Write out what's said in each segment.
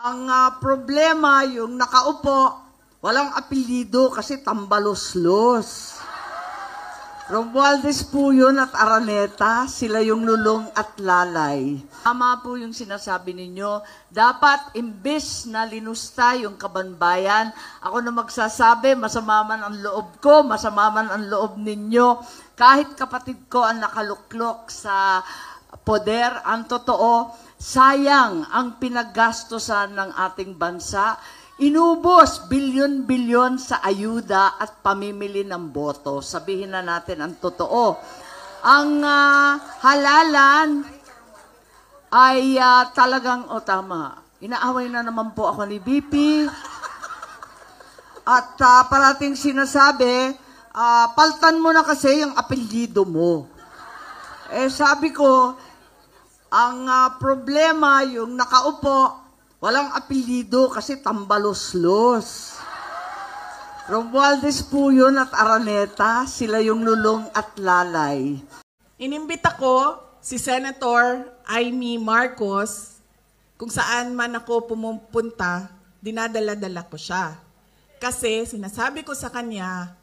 Ang problema, yung nakaupo, walang apelyido kasi tambaloslos. Romualdez po yun at Araneta, sila yung lulong at lalay. Tama po yung sinasabi ninyo, dapat imbes na linusta yung kabanbayan, ako na magsasabi, masama man ang loob ko, masama man ang loob ninyo, kahit kapatid ko ang nakaluklok sa poder, ang totoo, sayang ang pinaggastosan ng ating bansa. Inubos bilyon-bilyon sa ayuda at pamimili ng boto. Sabihin na natin ang totoo. Ang halalan ay talagang, tama, inaaway na naman po ako ni BP. At parating sinasabi, paltan mo na kasi yung apelyido mo. Sabi ko, ang problema, yung nakaupo, walang apelyido kasi tambaloslos. Romualdez po yun at Araneta, sila yung lulong at lalay. Inimbita ko si Senator Amy Marcos, kung saan man ako pumupunta, dinadala-dala ko siya. Kasi sinasabi ko sa kanya,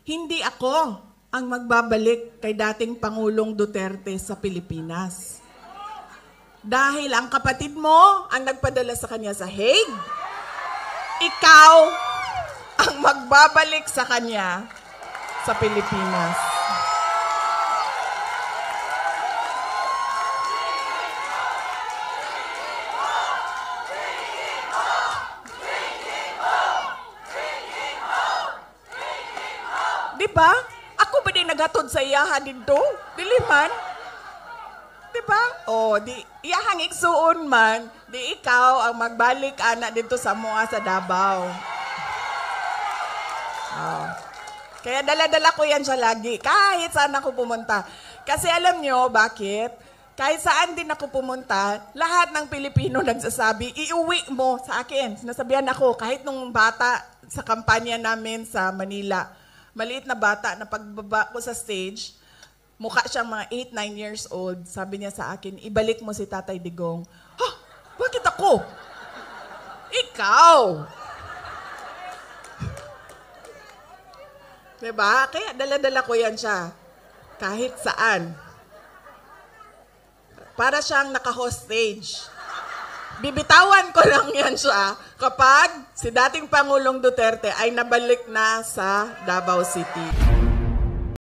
hindi ako ang magbabalik kay dating Pangulong Duterte sa Pilipinas. Dahil ang kapatid mo ang nagpadala sa kanya sa Hague, ikaw ang magbabalik sa kanya sa Pilipinas. Diba? Ako ba din naghatod sa iyaha dito? Dili man? Diba? Di iyahang igsuon man, di ikaw ang magbalik anak dito sa mua sa Davao. Kaya dala-dala ko yan siya lagi, kahit saan ako pumunta. Kasi alam nyo, bakit? Kahit saan din ako pumunta, lahat ng Pilipino nagsasabi, iuwi mo sa akin. Sinasabihan ako, kahit nung bata sa kampanya namin sa Manila, maliit na bata na pagbaba ko sa stage, mukha siyang mga 8-9 years old. Sabi niya sa akin, ibalik mo si Tatay Digong. Bakit ako? Ikaw! Diba? Kaya dala-dala ko yan siya. Kahit saan. Para siyang naka-hostage. Bibitawan ko lang yan siya kapag si dating Pangulong Duterte ay nabalik na sa Davao City.